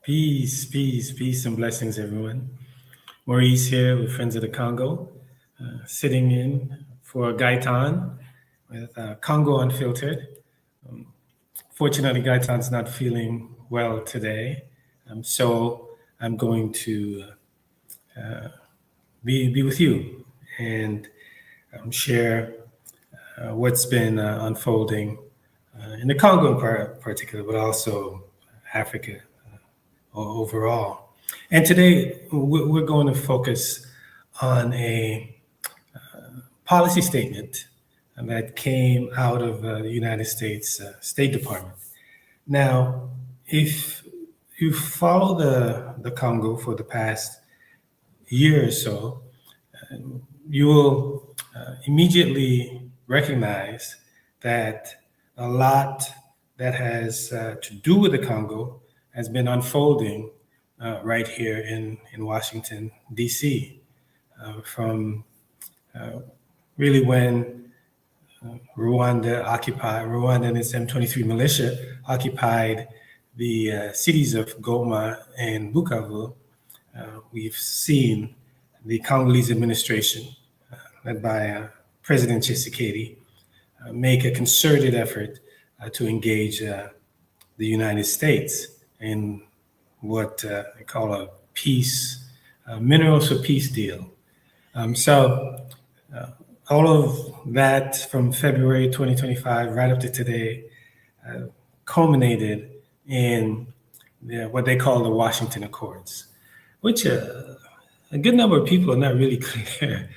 Peace, and blessings, everyone. Maurice here with Friends of the Congo, sitting in for Gaitan with Congo Unfiltered. Fortunately, Gaitan's not feeling well today, so I'm going to be with you and share what's been unfolding in the Congo in particular, but also Africa overall. And today we're going to focus on a policy statement that came out of the United States State Department. Now, if you follow the Congo for the past year or so, you will immediately recognize that a lot that has to do with the Congo has been unfolding right here in Washington, D.C. From really when Rwanda and its M23 militia occupied the cities of Goma and Bukavu. We've seen the Congolese administration, led by President Tshisekedi, make a concerted effort to engage the United States in what I call a peace, minerals for peace deal. All of that from February 2025 right up to today culminated in what they call the Washington Accords, which a good number of people are not really clear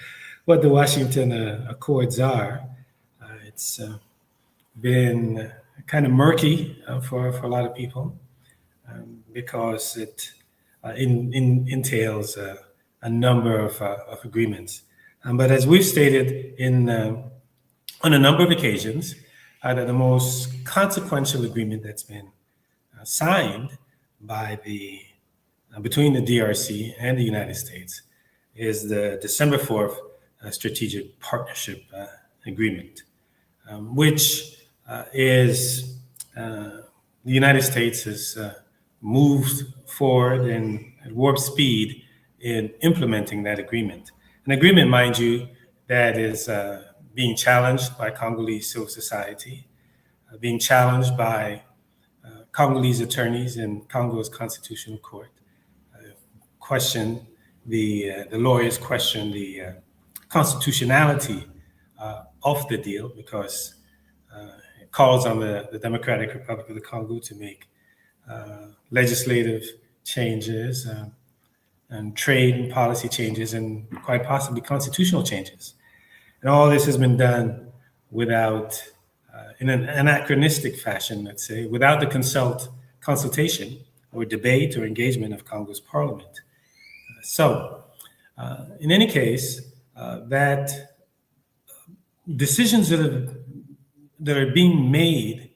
what the Washington Accords are. It's been kind of murky for a lot of people because it entails a number of agreements. But as we've stated on a number of occasions, that the most consequential agreement that's been signed by between the DRC and the United States is the December 4th Strategic Partnership Agreement, which is the United States has moved forward in at warp speed in implementing that agreement. An agreement, mind you, that is being challenged by Congolese civil society, being challenged by Congolese attorneys in Congo's constitutional court. The lawyers question the constitutionality of the deal because it calls on the Democratic Republic of the Congo to make legislative changes and trade and policy changes and quite possibly constitutional changes. And all this has been done without, in an anachronistic fashion, let's say, without the consultation or debate or engagement of Congo's parliament. In any case, that decisions that are being made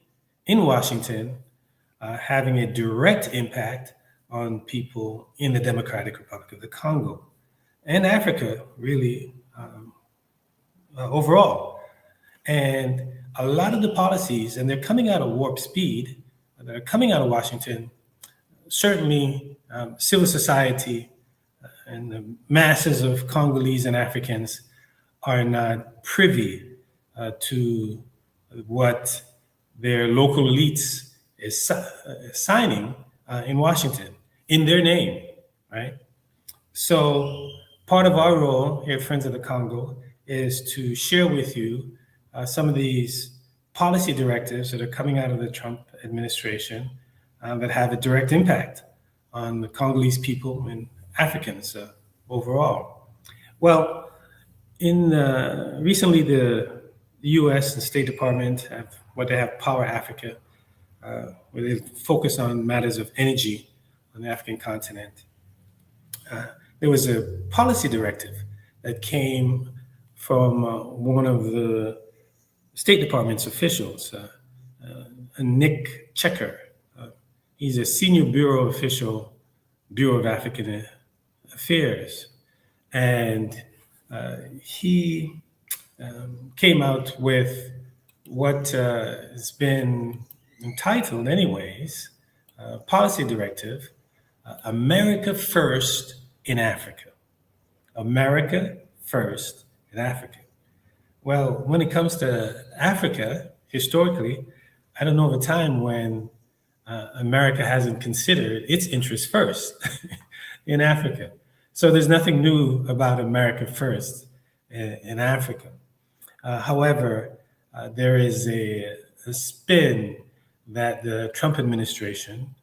in Washington having a direct impact on people in the Democratic Republic of the Congo and Africa, really, overall. And a lot of the policies, and they're coming out of warp speed, that are coming out of Washington, certainly civil society and the masses of Congolese and Africans are not privy to what their local elites is signing in Washington in their name, right? So part of our role here at Friends of the Congo is to share with you some of these policy directives that are coming out of the Trump administration that have a direct impact on the Congolese people and Africans overall. Well, recently the U.S. and State Department have what they have Power Africa, where they focus on matters of energy on the African continent. There was a policy directive that came from one of the State Department's officials, Nick Checker. He's a senior bureau official, Bureau of African Affairs. And he came out with what has been entitled anyways, policy directive America First in Africa. America First in Africa. Well, when it comes to Africa, historically, I don't know of a time when America hasn't considered its interests first in Africa. So there's nothing new about America First in Africa. However, there is a spin that the Trump administration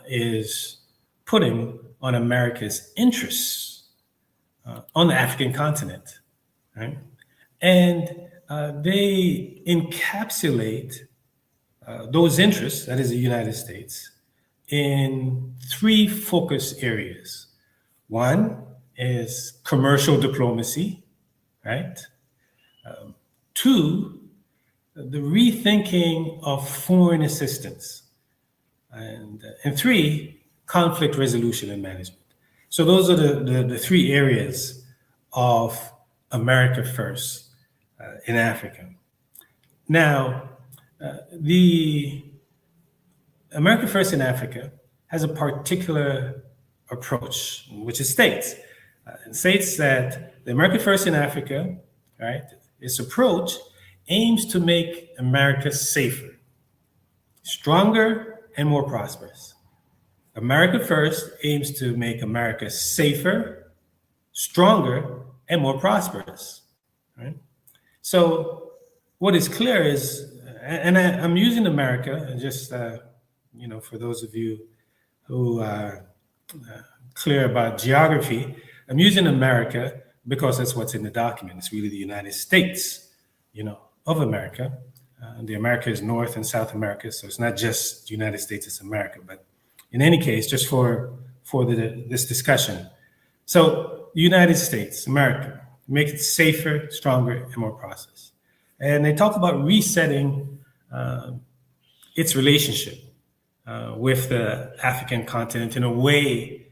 is putting on America's interests on the African continent, right? And they encapsulate those interests, that is the United States, in three focus areas. One is commercial diplomacy, right? Two, the rethinking of foreign assistance. And three, conflict resolution and management. So those are the three areas of America First in Africa. Now, the America First in Africa has a particular approach, which it states. It states that the America First in Africa, right, its approach aims to make America safer, stronger, and more prosperous. America First aims to make America safer, stronger, and more prosperous. Right? So, what is clear is, and I'm using America just, for those of you who are clear about geography, I'm using America because that's what's in the document. It's really the United States, of America. The America is North and South America, so it's not just the United States, it's America. But in any case, just for this discussion, so the United States, America, make it safer, stronger, and more prosperous. And they talk about resetting its relationship with the African continent in a way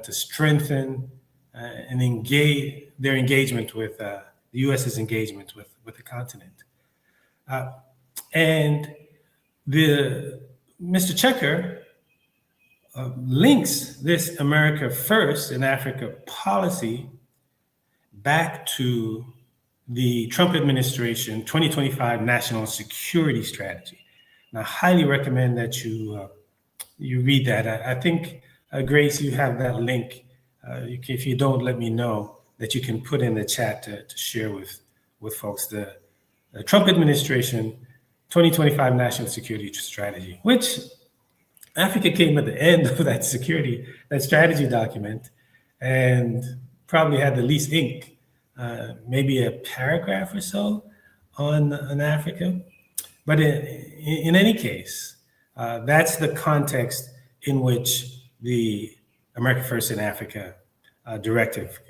to strengthen and engage their engagement with the U.S.'s engagement with the continent. And Mr. Checker links this America First in Africa policy back to the Trump administration 2025 National Security Strategy. And I highly recommend that you read that. I think, Grace, you have that link. If you don't, let me know that you can put in the chat to share with folks the Trump administration 2025 National Security Strategy, which Africa came at the end of that strategy document, and probably had the least ink, maybe a paragraph or so on Africa. But in any case, that's the context in which the America First in Africa directive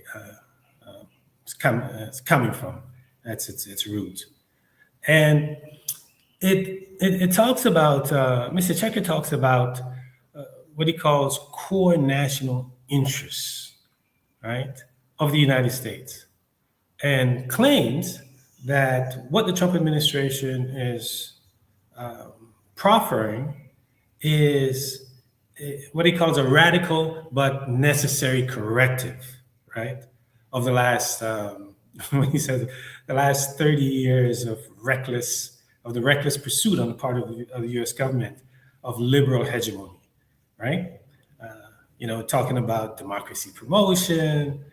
is coming from. That's its roots. And it talks about, Mr. Checker talks about what he calls core national interests, right, of the United States, and claims that what the Trump administration is proffering is what he calls a radical but necessary corrective, right, of the last, when he says the last 30 years of the reckless pursuit on the part of the U.S. government of liberal hegemony, right? Talking about democracy promotion,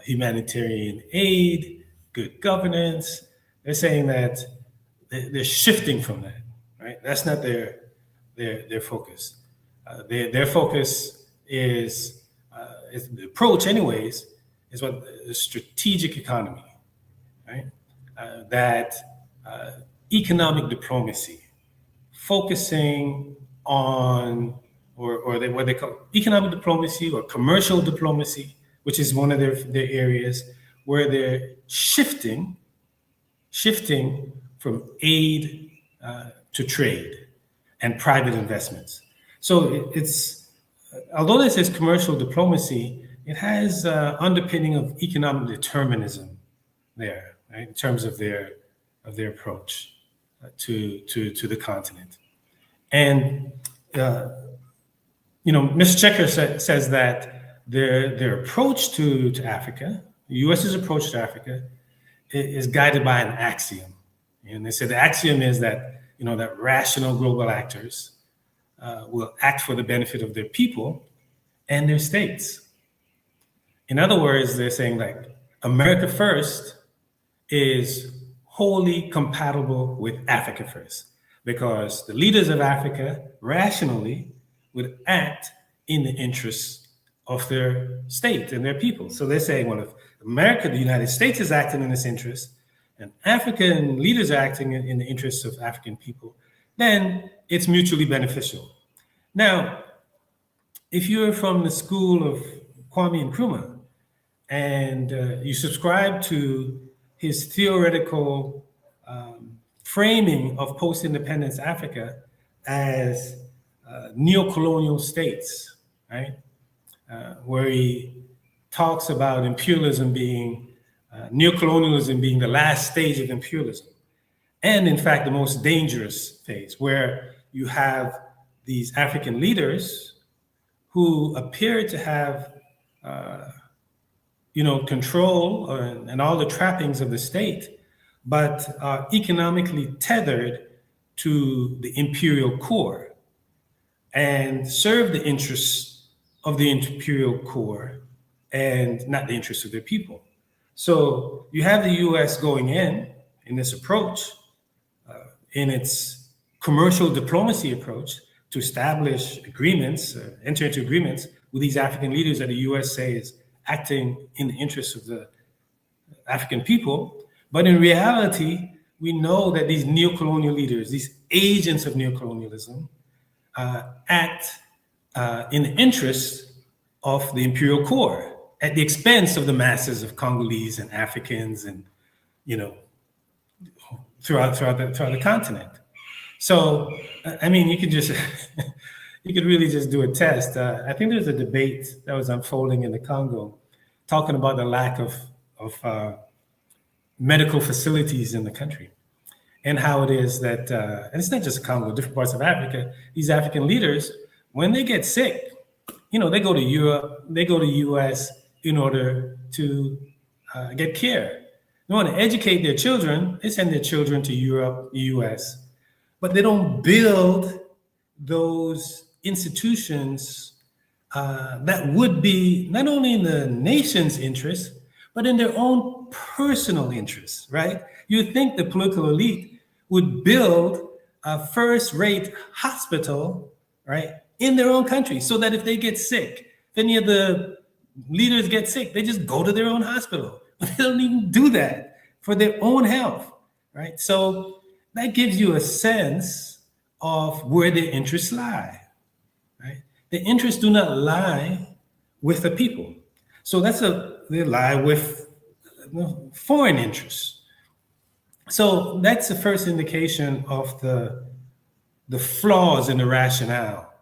humanitarian aid, good governance. They're saying that they're shifting from that, right? That's not their focus. Their focus is the approach, anyways, is what the strategic economy, right? That economic diplomacy, focusing on, or what they call economic diplomacy or commercial diplomacy, which is one of their areas where they're shifting from aid to trade and private investments. So it's although this is commercial diplomacy, it has underpinning of economic determinism there, right, in terms of their approach to the continent. And Mr. Checker says that their approach to Africa, the U.S.'s approach to Africa, is guided by an axiom. And they say the axiom is that, that rational global actors will act for the benefit of their people and their states. In other words, they're saying like America first is wholly compatible with Africa first, because the leaders of Africa rationally would act in the interests of their state and their people. So they're saying, well, if America, the United States, is acting in this interest, and African leaders are acting in the interests of African people, then it's mutually beneficial. Now, if you're from the school of Kwame Nkrumah and you subscribe to his theoretical framing of post-independence Africa as neo-colonial states, right? Where he talks about imperialism being, neo-colonialism being the last stage of imperialism. And in fact, the most dangerous phase, where you have these African leaders who appear to have, control and all the trappings of the state, but are economically tethered to the imperial core and serve the interests of the imperial core and not the interests of their people. So you have the U.S. going in this approach, in its commercial diplomacy approach, to establish agreements, enter into agreements with these African leaders that the U.S. say is acting in the interests of the African people. But in reality, we know that these neo-colonial leaders, these agents of neocolonialism, act in the interest of the imperial core at the expense of the masses of Congolese and Africans and, throughout the continent. So, I mean, you could just, you could really just do a test. I think there's a debate that was unfolding in the Congo talking about the lack of medical facilities in the country, and how it is that, and it's not just Congo, different parts of Africa, these African leaders, when they get sick, they go to Europe, they go to US in order to get care. They want to educate their children, they send their children to Europe, the US, but they don't build those institutions that would be not only in the nation's interest, but in their own personal interests, right? You'd think the political elite would build a first-rate hospital, right, in their own country, so that if they get sick, if any of the leaders get sick, they just go to their own hospital. But they don't even do that for their own health, right? So that gives you a sense of where their interests lie, right? The interests do not lie with the people. So they lie with foreign interests. So that's the first indication of the flaws in the rationale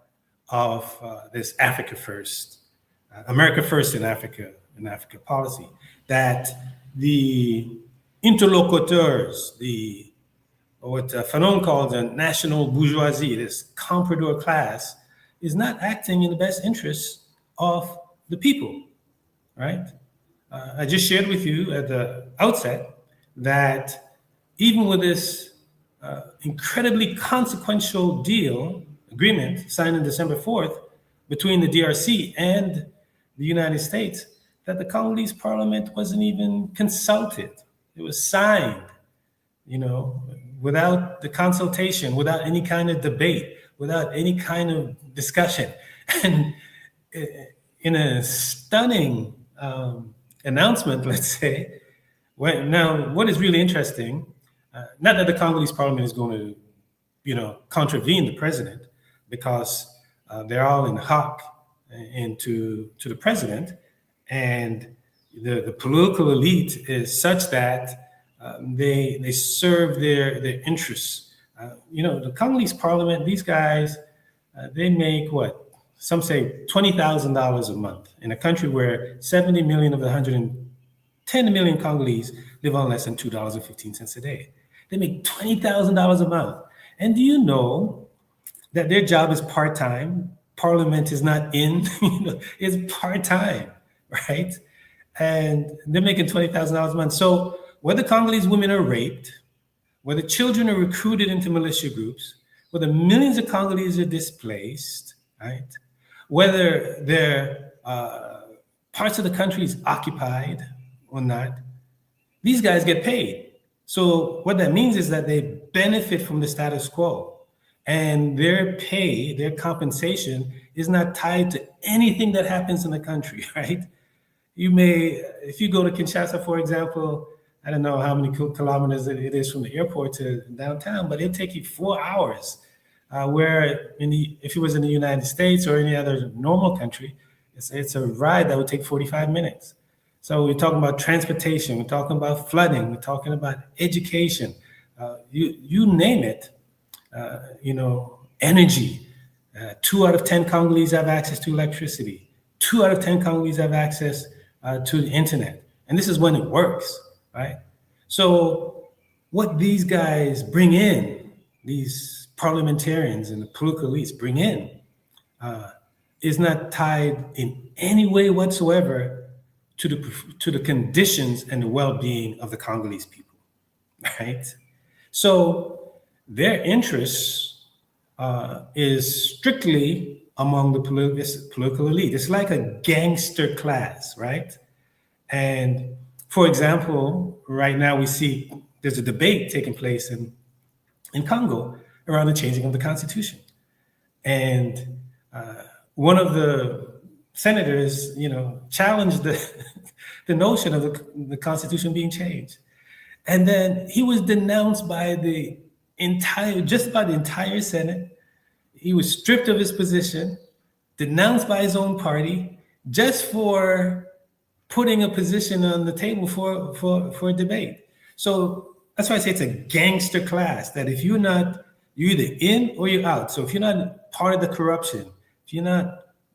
of this Africa first, America first in Africa policy, that the interlocuteurs, what Fanon called the national bourgeoisie, this comprador class, is not acting in the best interests of the people, right? I just shared with you at the outset that even with this incredibly consequential agreement signed on December 4th between the DRC and the United States, that the Congolese parliament wasn't even consulted. It was signed, without the consultation, without any kind of debate, without any kind of discussion. And in a stunning announcement, let's say, now what is really interesting, not that the Congolese parliament is going to, contravene the president, because they're all in hock into the president, and the political elite is such that they serve their interests. The Congolese parliament, these guys, they make what? Some say $20,000 a month in a country where 70 million of the 110 million Congolese live on less than $2.15 a day. They make $20,000 a month. And do you know that their job is part-time parliament is not in, it's part-time, right? And they're making $20,000 a month. So whether Congolese women are raped, whether children are recruited into militia groups, whether millions of Congolese are displaced, right? Whether their parts of the country is occupied or not, these guys get paid. So what that means is that they benefit from the status quo, and their pay, their compensation is not tied to anything that happens in the country, right? You may, if you go to Kinshasa, for example, I don't know how many kilometers it is from the airport to downtown, but it'll take you 4 hours. Where if it was in the United States or any other normal country, it's a ride that would take 45 minutes. So we're talking about transportation, we're talking about flooding, we're talking about education, you name it, energy. 2 out of 10 Congolese have access to electricity. 2 out of 10 Congolese have access to the internet. And this is when it works, right? So what these guys bring in, these parliamentarians and the political elites bring in, is not tied in any way whatsoever to the conditions and the well-being of the Congolese people, right? So their interests is strictly among the political elite. It's like a gangster class, right? And for example, right now we see there's a debate taking place in Congo around the changing of the Constitution. And one of the senators, challenged the notion of the Constitution being changed. And then he was denounced by the entire Senate. He was stripped of his position, denounced by his own party, just for putting a position on the table for a debate. So that's why I say it's a gangster class, that if you're either in or you're out. So if you're not part of the corruption,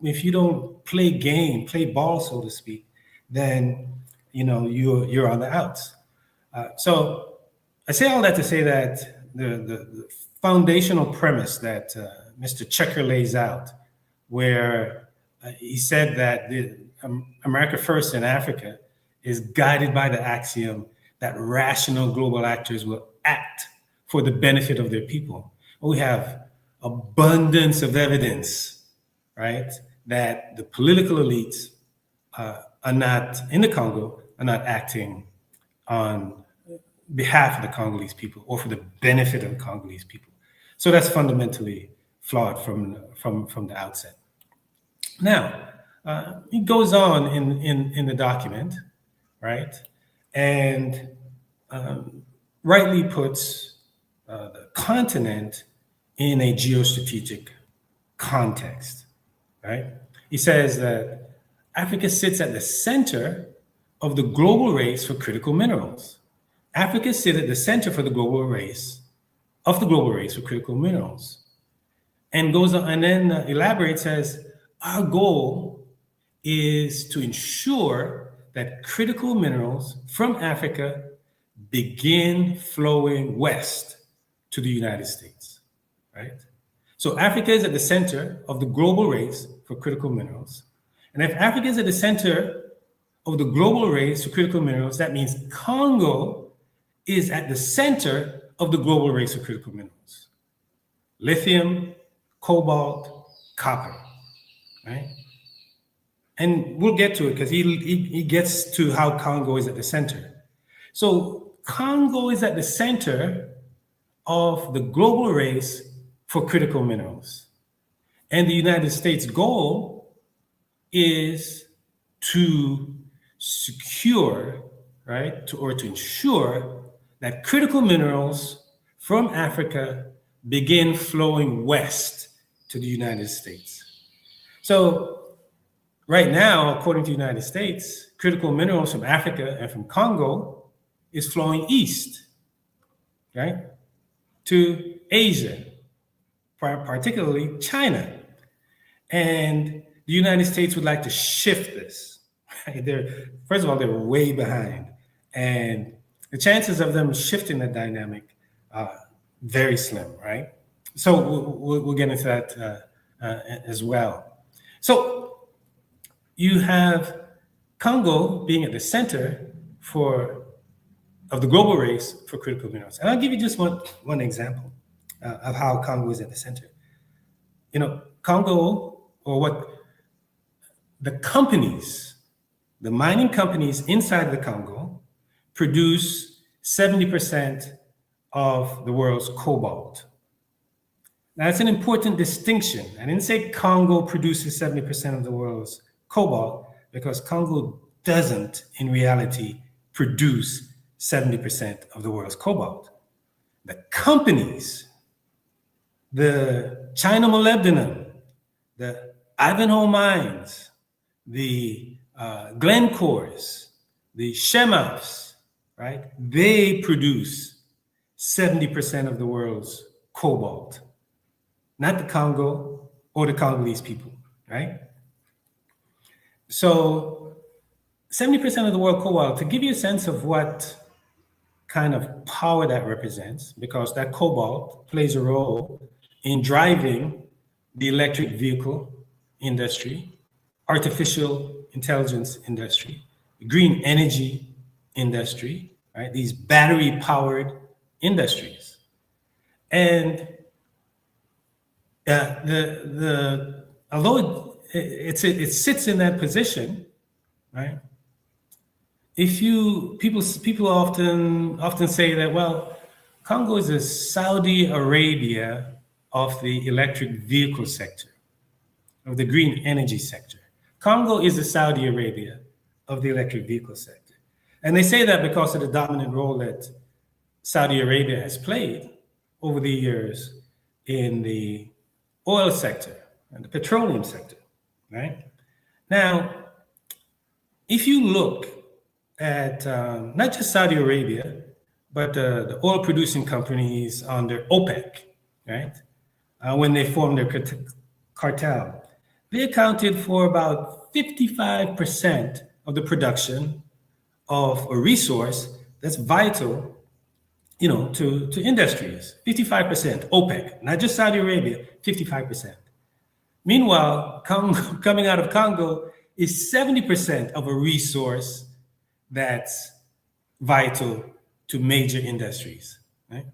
if you don't play ball, so to speak, then you're on the outs. So I say all that to say that the foundational premise that Mr. Checker lays out, where he said that the America First in Africa is guided by the axiom that rational global actors will act for the benefit of their people. We have abundance of evidence, right, that the political elites are not in the Congo, are not acting on behalf of the Congolese people or for the benefit of the Congolese people. So that's fundamentally flawed from the outset. Now, he goes on in the document, right, and rightly puts the continent in a geostrategic context, right? He says that Africa sits at the center of the global race for critical minerals. Africa sits at the center for the global race for critical minerals. And goes on and then elaborates as our goal is to ensure that critical minerals from Africa begin flowing west to the United States, right? So Africa is at the center of the global race for critical minerals. And if Africa is at the center of the global race for critical minerals, that means Congo is at the center of the global race for critical minerals. Lithium, cobalt, copper, right? And we'll get to it because he gets to how Congo is at the center. So Congo is at the center of the global race for critical minerals. And the United States' goal is to secure, right, to ensure that critical minerals from Africa begin flowing west to the United States. So right now, according to the United States, critical minerals from Africa and from Congo is flowing east, right, to Asia, particularly China. And the United States would like to shift this. Right? First of all, they're way behind. And the chances of them shifting the dynamic are very slim, right? So we'll get into that as well. So you have Congo being at the center of the global race for critical minerals. And I'll give you just one example of how Congo is at the center. Congo, or what the mining companies inside the Congo produce 70% of the world's cobalt. Now, that's an important distinction. I didn't say Congo produces 70% of the world's cobalt, because Congo doesn't, in reality, produce 70% of the world's cobalt. The companies, the China Molybdenum, the Ivanhoe Mines, the Glencores, the Chemafs, right? They produce 70% of the world's cobalt, not the Congo or the Congolese people, right? So 70% of the world cobalt, to give you a sense of what kind of power that represents, because that cobalt plays a role in driving the electric vehicle industry, artificial intelligence industry, green energy industry, right? These battery-powered industries. And although it sits in that position, right? People often say that, well, Congo is a Saudi Arabia of the electric vehicle sector, of the green energy sector. Congo is the Saudi Arabia of the electric vehicle sector. And they say that because of the dominant role that Saudi Arabia has played over the years in the oil sector and the petroleum sector, right? Now, if you look at not just Saudi Arabia, but the oil producing companies under OPEC, right? When they formed their cartel, they accounted for about 55% of the production of a resource that's vital, to industries. 55%, OPEC, not just Saudi Arabia, 55%. Meanwhile, coming out of Congo is 70% of a resource that's vital to major industries, right?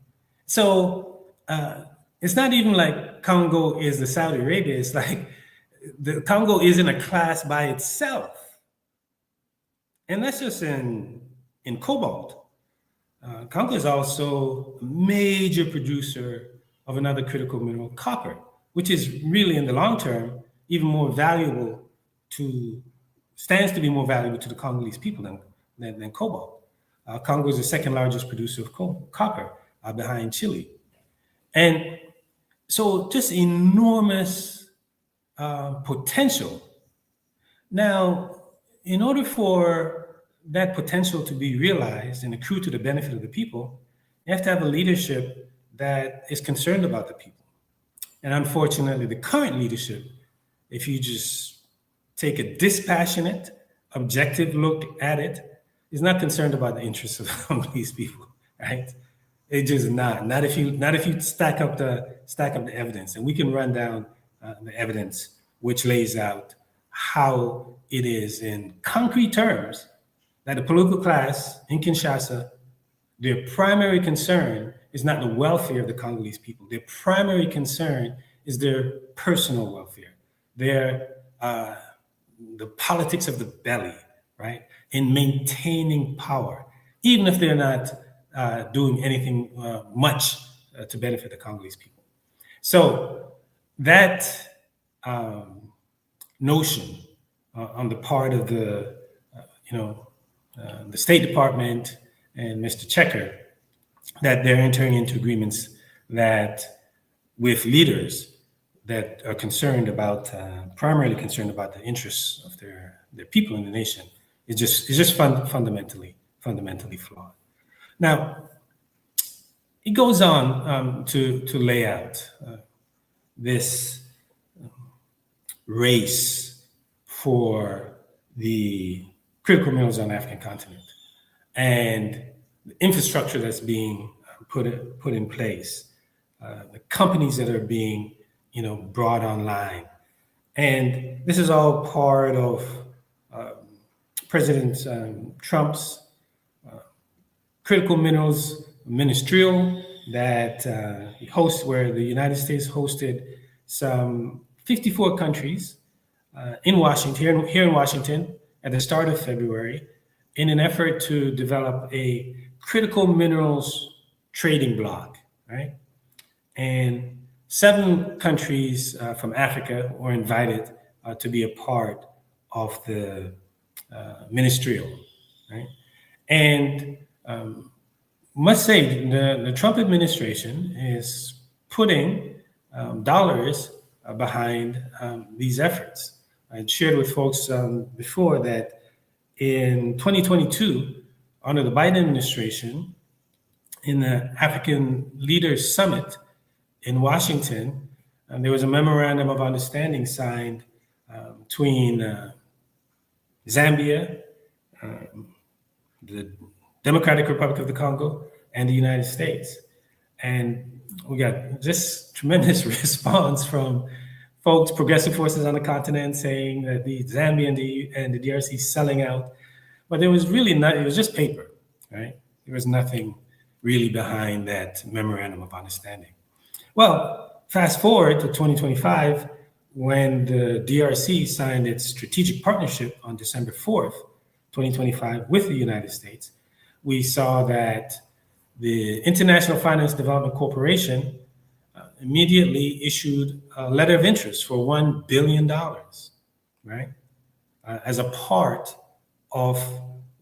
So it's not even like Congo is the Saudi Arabia. It's like the Congo is in a class by itself. And that's just in cobalt. Congo is also a major producer of another critical mineral, copper, which is really in the long term even more valuable stands to be more valuable to the Congolese people than cobalt. Congo is the second largest producer of copper behind Chile. And so just enormous potential. Now, in order for that potential to be realized and accrue to the benefit of the people, you have to have a leadership that is concerned about the people. And unfortunately, the current leadership, if you just take a dispassionate, objective look at it, is not concerned about the interests of these people, right? It's just not. Not if you stack up the evidence, and we can run down the evidence which lays out how it is in concrete terms that the political class in Kinshasa, their primary concern is not the welfare of the Congolese people. Their primary concern is their personal welfare, the politics of the belly, right? In maintaining power, even if they're not doing anything much to benefit the Congolese people. So that notion on the part of the State Department and Mr. Checker, that they're entering into agreements that with leaders that are primarily concerned about the interests of their people in the nation, is just fundamentally flawed. Now, it goes on to lay out this race for the critical minerals on the African continent and the infrastructure that's being put in place, the companies that are being brought online. And this is all part of President Trump's critical minerals ministerial that where the United States hosted some 54 countries in Washington, here in Washington, at the start of February, in an effort to develop a critical minerals trading bloc, right? And 7 countries from Africa were invited to be a part of the ministerial, right? And must say the Trump administration is putting dollars behind these efforts. I shared with folks before that in 2022, under the Biden administration, in the African Leaders Summit in Washington, there was a memorandum of understanding signed between Zambia, the Democratic Republic of the Congo, and the United States. And we got just tremendous response from folks, progressive forces on the continent, saying that the Zambia and the DRC is selling out. But there was really not, it was just paper, right? There was nothing really behind that memorandum of understanding. Well, fast forward to 2025, when the DRC signed its strategic partnership on December 4th, 2025, with the United States, we saw that the International Finance Development Corporation immediately issued a letter of interest for $1 billion, right? As a part of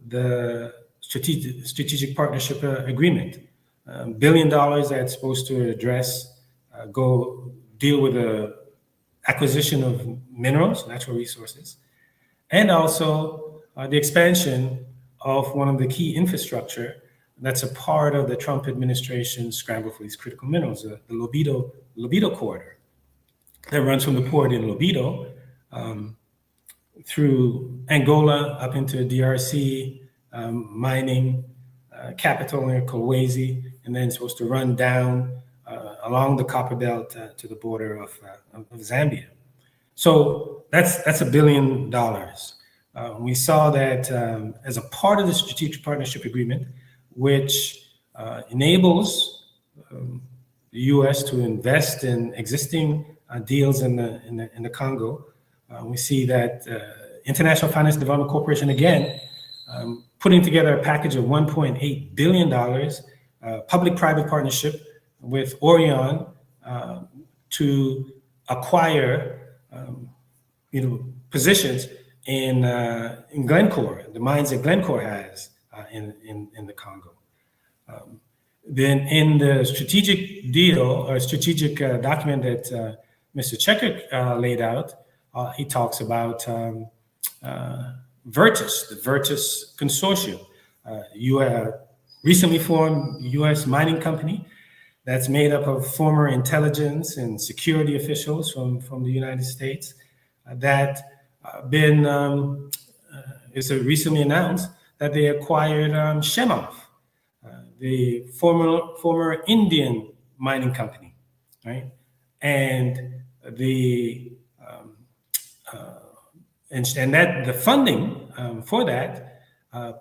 the strategic partnership agreement. $1 billion that's supposed to address, deal with the acquisition of minerals, natural resources, and also the expansion of one of the key infrastructure that's a part of the Trump administration's scramble for these critical minerals, the Lobito corridor that runs from the port in Lobito through Angola up into DRC, mining capital in Kolwezi, and then supposed to run down along the copper belt to the border of Zambia. So that's $1 billion. We saw that as a part of the strategic partnership agreement, which enables the U.S. to invest in existing deals in the Congo. We see that International Finance Development Corporation again putting together a package of $1.8 billion public-private partnership with Orion to acquire positions in Glencore, the mines that Glencore has in the Congo. Then in the strategic deal or strategic document that Mr. Checker laid out, he talks about Virtus, the Virtus Consortium, recently formed U.S. mining company that's made up of former intelligence and security officials from the United States that it's recently announced that they acquired Shemov, the former Indian mining company, right? And that the funding for that,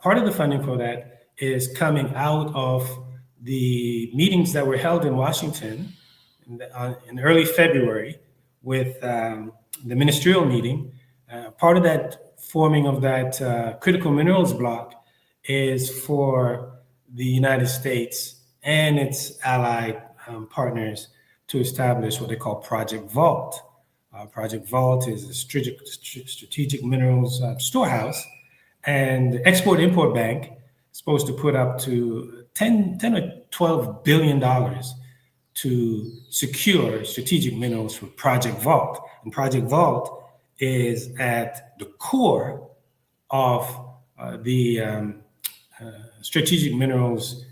part of the funding for that is coming out of the meetings that were held in Washington in early February with the ministerial meeting. Part of that forming of that critical minerals block is for the United States and its allied partners to establish what they call Project Vault. Project Vault is a strategic minerals storehouse, and the Export-Import Bank is supposed to put up to $10 or $12 billion to secure strategic minerals for Project Vault. And Project Vault is at the core of the strategic minerals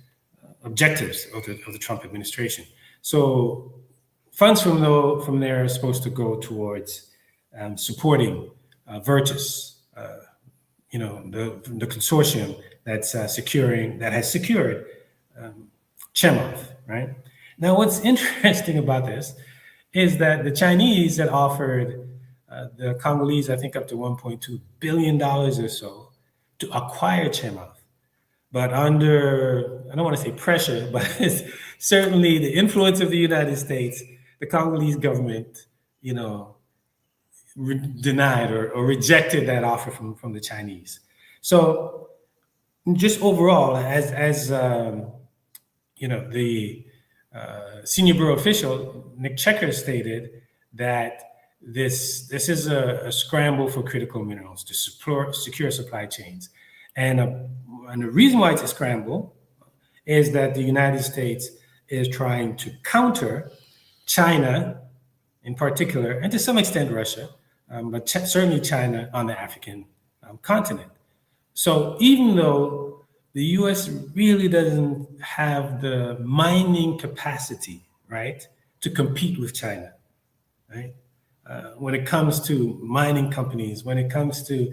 objectives of the Trump administration. So funds from there are supposed to go towards supporting Virtus, the consortium that has secured Chemov, right? Now, what's interesting about this is that the Chinese had offered the Congolese, I think, up to $1.2 billion or so to acquire Chemov. But under, I don't want to say pressure, but it's certainly the influence of the United States, the Congolese government, denied or rejected that offer from the Chinese. So just overall, as the senior bureau official, Nick Checker, stated that this is a scramble for critical minerals to secure supply chains. And the reason why it's a scramble is that the United States is trying to counter China in particular, and to some extent Russia, but certainly China on the African continent. So even though the U.S. really doesn't have the mining capacity, right, to compete with China, right? When it comes to mining companies, when it comes to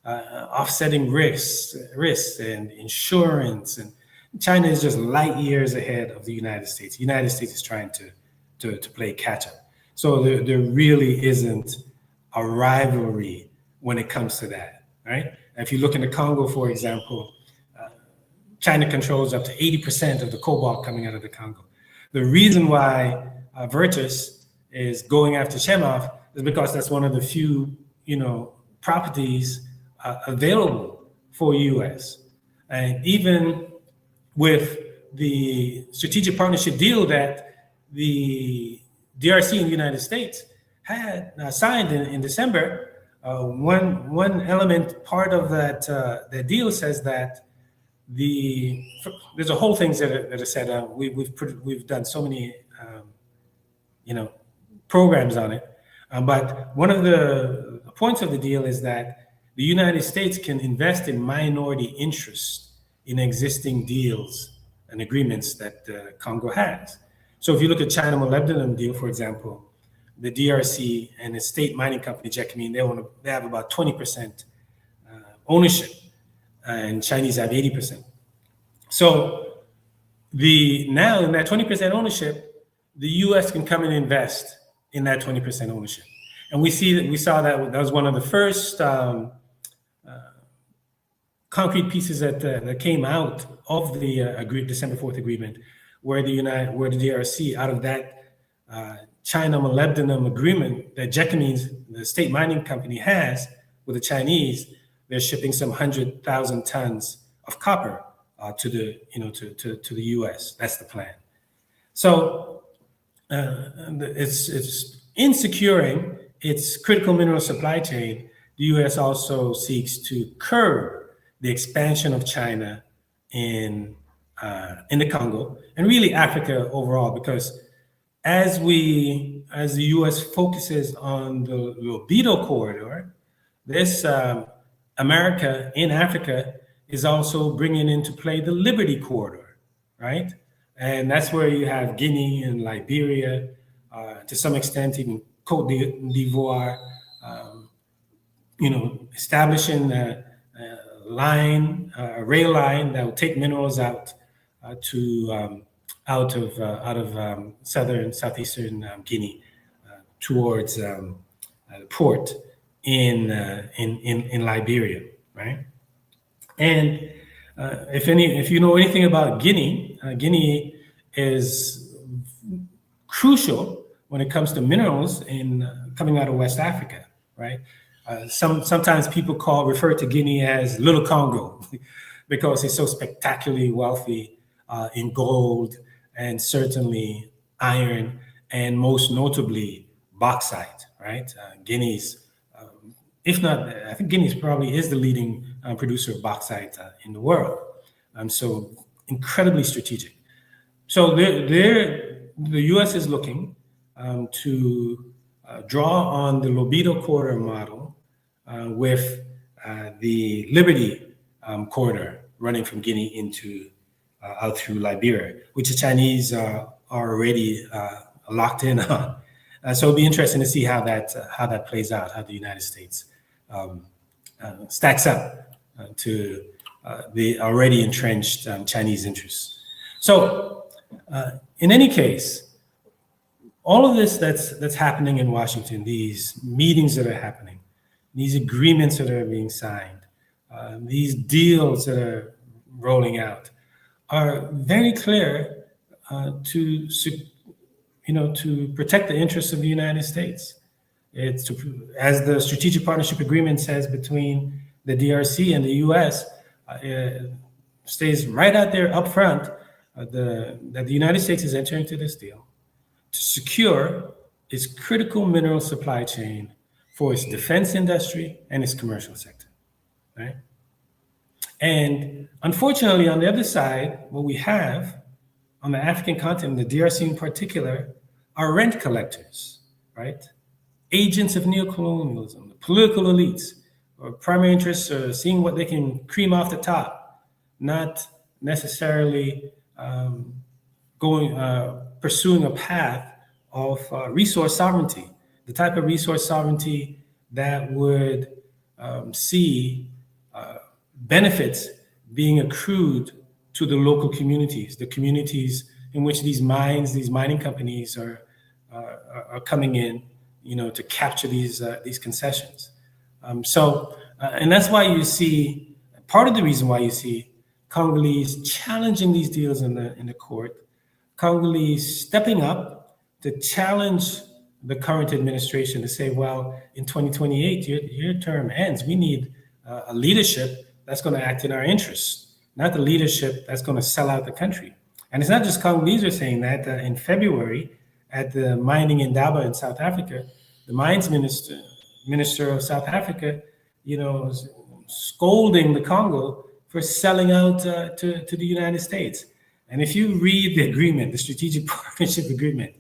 offsetting risks and insurance, and China is just light years ahead of the United States. The United States is trying to play catch up. So there really isn't a rivalry when it comes to that, right? If you look in the Congo, for example, China controls up to 80% of the cobalt coming out of the Congo. The reason why Virtus is going after Chemov is because that's one of the few, properties available for U.S. And even with the strategic partnership deal that the DRC and the United States had signed in December, one element, part of that deal says that there's a whole things that are said. We've done so many programs on it, but one of the points of the deal is that the United States can invest in minority interest in existing deals and agreements that Congo has. So if you look at China molybdenum deal, for example, the DRC and the state mining company Gécamines, they have about 20% ownership, and Chinese have 80%. So now in that 20% ownership, the U.S. can come and invest in that 20% ownership, and we saw that was one of the first concrete pieces that came out of the December 4th agreement, where the DRC, out of that China molybdenum agreement that Gécamines, the state mining company, has with the Chinese, they're shipping some 100,000 tons of copper to the U.S. That's the plan. So it's in securing its critical mineral supply chain. The U.S. also seeks to curb the expansion of China in the Congo and really Africa overall, because as the U.S. focuses on the Lobito corridor, this America in Africa is also bringing into play the Liberty corridor, right? And that's where you have Guinea and Liberia, to some extent even Cote d'Ivoire, establishing a rail line that will take minerals out of southeastern Guinea towards the port in Liberia, right? And if you know anything about Guinea, Guinea is crucial when it comes to minerals coming out of West Africa, right? Sometimes people refer to Guinea as Little Congo because it's so spectacularly wealthy in gold and certainly iron, and most notably bauxite, right? Guinea's, if not, I think Guinea probably is the leading producer of bauxite in the world. So incredibly strategic. So the U.S. is looking to draw on the Lobito corridor model with the Liberty corridor running from Guinea into out through Liberia, which the Chinese are already locked in on. So it'll be interesting to see how that plays out, how the United States stacks up to the already entrenched Chinese interests. So in any case, all of this that's happening in Washington, these meetings that are happening, these agreements that are being signed, these deals that are rolling out, are very clear to protect the interests of the United States. It's as the strategic partnership agreement says between the DRC and the U.S. Stays right out there up front that the United States is entering into this deal to secure its critical mineral supply chain for its defense industry and its commercial sector, right? And unfortunately, on the other side, what we have on the African continent, the DRC in particular, are rent collectors, right? Agents of neocolonialism, the political elites, or primary interests are seeing what they can cream off the top, not necessarily pursuing a path of resource sovereignty, the type of resource sovereignty that would see benefits being accrued to the local communities, the communities in which these mining companies are coming in, to capture these concessions. And that's why you see, part of the reason why you see Congolese challenging these deals in the court, Congolese stepping up to challenge the current administration to say, well, in 2028, your term ends. We need a leadership that's going to act in our interests, not the leadership that's going to sell out the country. And it's not just Congolese are saying that. In February, at the mining in Indaba in South Africa, the mines minister of South Africa, was scolding the Congo for selling out to the United States. And if you read the agreement, the strategic partnership agreement,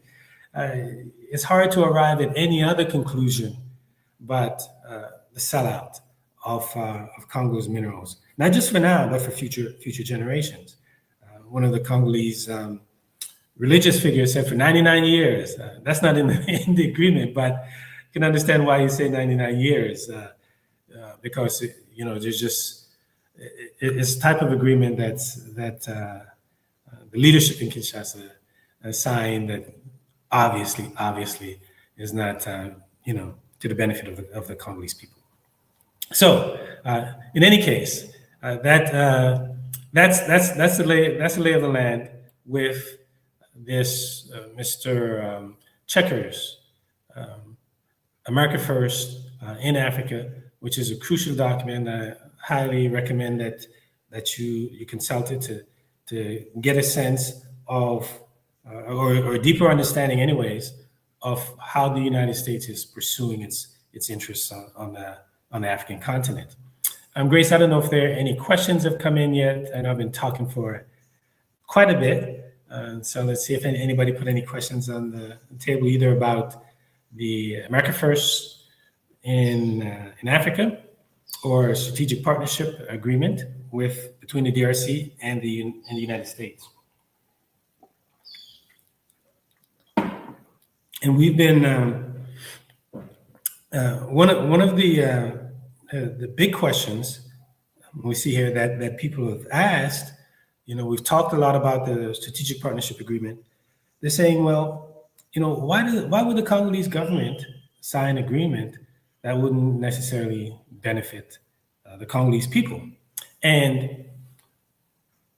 it's hard to arrive at any other conclusion but the sellout of Congo's minerals, not just for now, but for future generations. One of the Congolese religious figures said for 99 years. That's not in the agreement, but you can understand why you say 99 years, because there's just it's a type of agreement that the leadership in Kinshasa signed that obviously is not to the benefit of the Congolese people. So in any case, that's the lay of the land with this Mr. Checkers, America First in Africa, which is a crucial document. I highly recommend that you consult it to get a sense of or a deeper understanding, anyways, of how the United States is pursuing its interests on the African continent. Grace, I don't know if there are any questions have come in yet. I know I've been talking for quite a bit. So let's see if anybody put any questions on the table, either about the America First in Africa or a strategic partnership agreement between the DRC and the United States. And we've been one of the big questions we see here that people have asked. We've talked a lot about the strategic partnership agreement. They're saying, well, why would the Congolese government sign an agreement that wouldn't necessarily benefit the Congolese people? And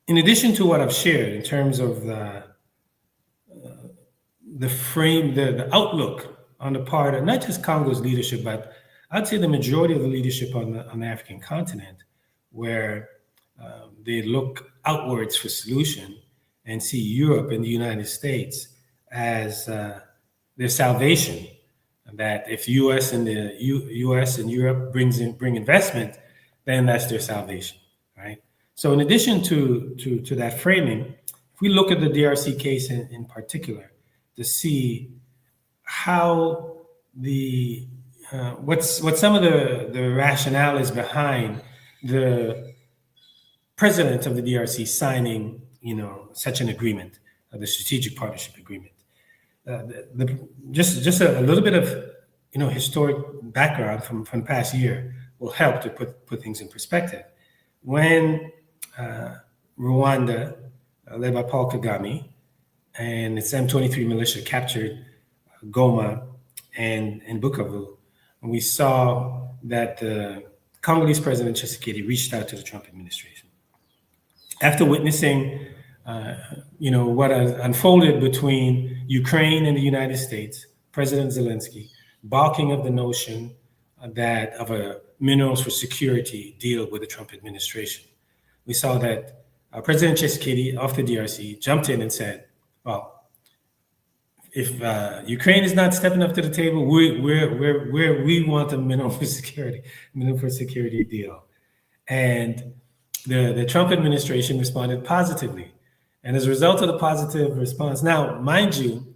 in addition to what I've shared in terms of the frame, the outlook on the part of not just Congo's leadership, but I'd say the majority of the leadership on the African continent, where they look outwards for solution and see Europe and the United States as their salvation. That if U.S. and Europe bring investment, then that's their salvation, right? So in addition to that framing, if we look at the DRC case in particular, to see how what some of the rationale is behind the president of the DRC signing, such an agreement, the strategic partnership agreement. Just a little bit of historic background from the past year will help to put things in perspective. When Rwanda, led by Paul Kagame, and its M23 militia captured Goma, and Bukavu, and we saw that the Congolese President Tshisekedi reached out to the Trump administration. After witnessing, what has unfolded between Ukraine and the United States, President Zelensky balking of the notion that of a minerals for security deal with the Trump administration. We saw that President Tshisekedi of the DRC jumped in and said, well, if Ukraine is not stepping up to the table, we want a mineral for security deal. And the Trump administration responded positively. And as a result of the positive response, now, mind you,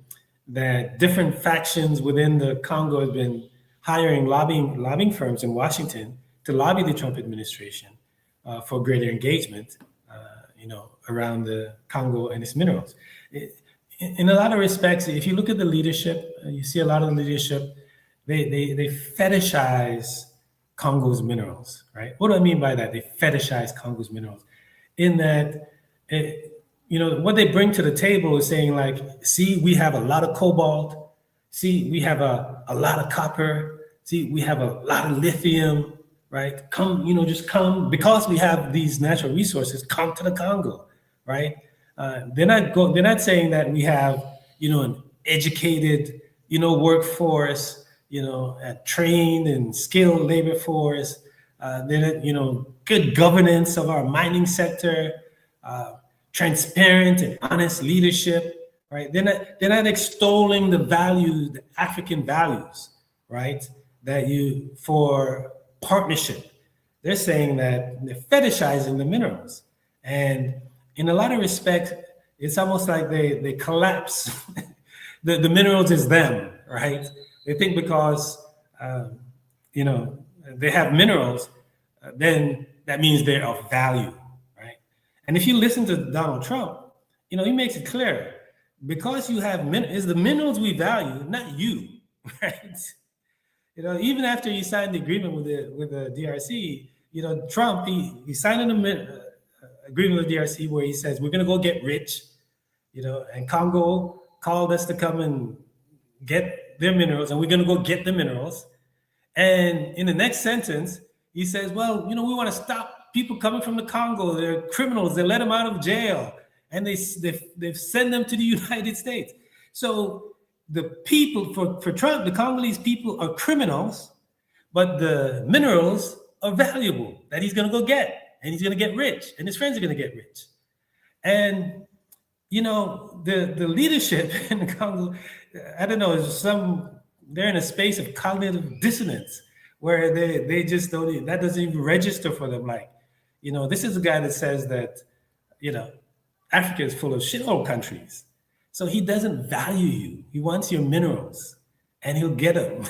that different factions within the Congo have been hiring lobbying firms in Washington to lobby the Trump administration for greater engagement, around the Congo and its minerals. In a lot of respects, if you look at the leadership, you see a lot of the leadership, they fetishize Congo's minerals, right? What do I mean by that? They fetishize Congo's minerals in that, what they bring to the table is saying like, see, we have a lot of cobalt. See, we have a lot of copper. See, we have a lot of lithium, right? Come, just come, because we have these natural resources, come to the Congo, right? They're not saying that we have, an educated, workforce, a trained and skilled labor force, good governance of our mining sector, transparent and honest leadership, right? They're not extolling the values, the African values, right? For partnership. They're saying that they're fetishizing the minerals. And in a lot of respects, it's almost like they collapse. the minerals is them, right? They think because, they have minerals, then that means they're of value, right? And if you listen to Donald Trump, he makes it clear, because you have it's the minerals we value, not you, right? Even after he signed the agreement with the DRC, Trump, he signed an agreement with the DRC where he says, we're going to go get rich, and Congo called us to come and get their minerals, and we're going to go get the minerals. And in the next sentence, he says, well, we want to stop people coming from the Congo. They're criminals. They let them out of jail, and they send them to the United States. So the people, for Trump, the Congolese people are criminals, but the minerals are valuable that he's going to go get, and he's going to get rich, and his friends are going to get rich. And, the leadership in the Congo, I don't know, they're in a space of cognitive dissonance where they just don't, that doesn't even register for them. Like, this is a guy that says that, Africa is full of shithole countries. So he doesn't value you. He wants your minerals, and he'll get them.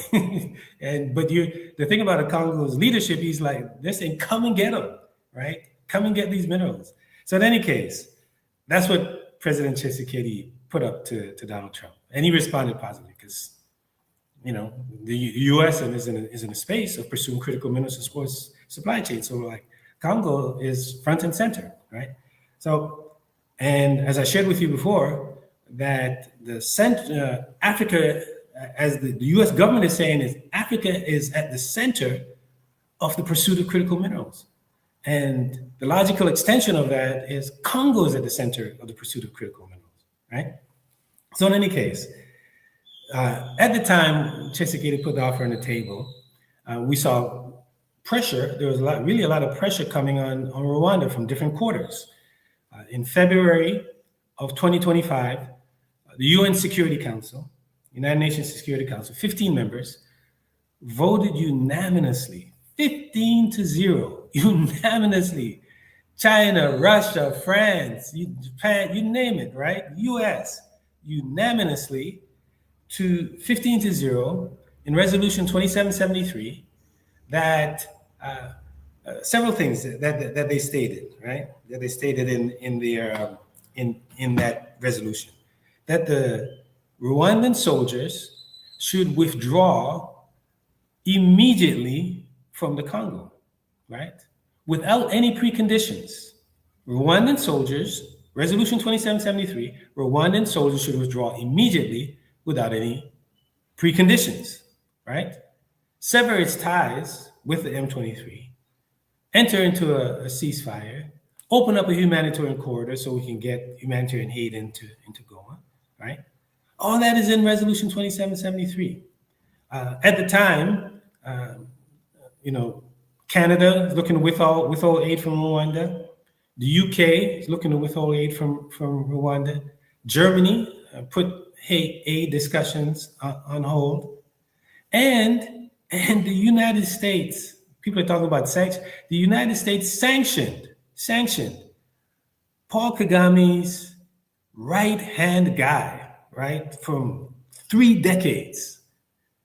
But the thing about the Congo's leadership, he's like, they're saying, come and get them, right? Come and get these minerals. So in any case, that's what President Tshisekedi put up to Donald Trump. And he responded positively because, the U.S. is in a space of pursuing critical minerals supply chain. So like Congo is front and center, right? So, and as I shared with you before, that Africa, as the U.S. government is saying, is Africa is at the center of the pursuit of critical minerals. And the logical extension of that is Congo is at the center of the pursuit of critical minerals, right? So in any case, at the time Tshisekedi put the offer on the table, we saw pressure. There was really a lot of pressure coming on Rwanda from different quarters. In February of 2025, the UN Security Council, United Nations Security Council, 15 members, voted unanimously, 15-0, unanimously. China, Russia, France, Japan, you name it, right? US, unanimously to 15-0 in Resolution 2773 that several things that they stated, right? That they stated in that resolution. That the Rwandan soldiers should withdraw immediately from the Congo, right? Without any preconditions. Rwandan soldiers, Resolution 2773, Rwandan soldiers should withdraw immediately without any preconditions, right? Sever its ties with the M23, enter into a ceasefire, open up a humanitarian corridor so we can get humanitarian aid into Goma, right? All that is in Resolution 2773. At the time, Canada is looking to withhold aid from Rwanda. The UK is looking to withhold aid from Rwanda. Germany put aid discussions on hold. And the United States, people are talking about sanctions. The United States sanctioned Paul Kagame's right-hand guy, right, from 3 decades,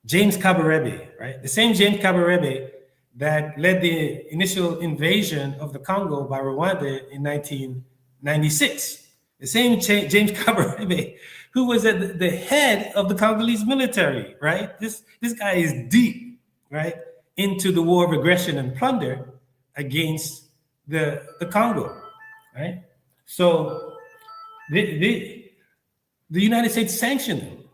James Kabarebe, right? The same James Kabarebe that led the initial invasion of the Congo by Rwanda in 1996. The same James Kabarebe who was at the head of the Congolese military, right? This guy is deep, right, into the war of aggression and plunder against the Congo, right? So the United States sanctioned him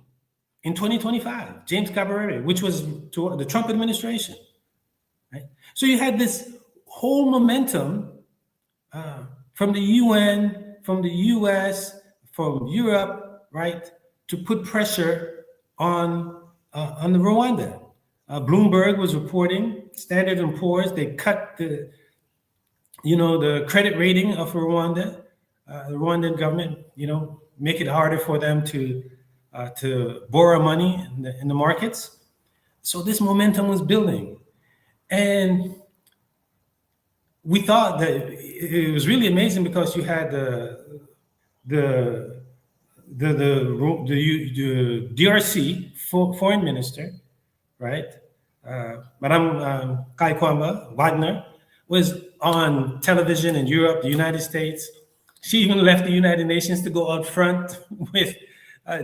in 2025, James Kabarebe, which was to the Trump administration, right? So you had this whole momentum from the UN, from the US, from Europe, right, to put pressure on the Rwanda. Bloomberg was reporting, Standard & Poor's, they cut the credit rating of Rwanda. The Rwandan government, make it harder for them to borrow money in the markets. So this momentum was building, and we thought that it was really amazing because you had the DRC foreign minister, right? Madame Kai Kwamba Wagner was on television in Europe, the United States. She even left the United Nations to go out front with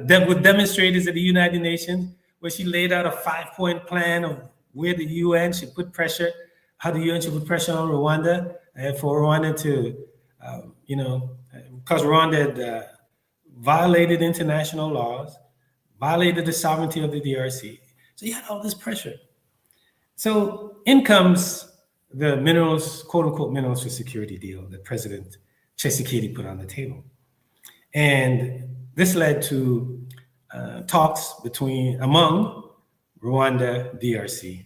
demonstrators at the United Nations, where she laid out a 5-point plan of where the UN should put pressure, how the UN should put pressure on Rwanda, and for Rwanda to, because Rwanda had violated international laws, violated the sovereignty of the DRC. So you had all this pressure. So in comes the minerals, quote unquote, minerals for security deal that President Tshisekedi put on the table. And this led to talks among Rwanda, DRC,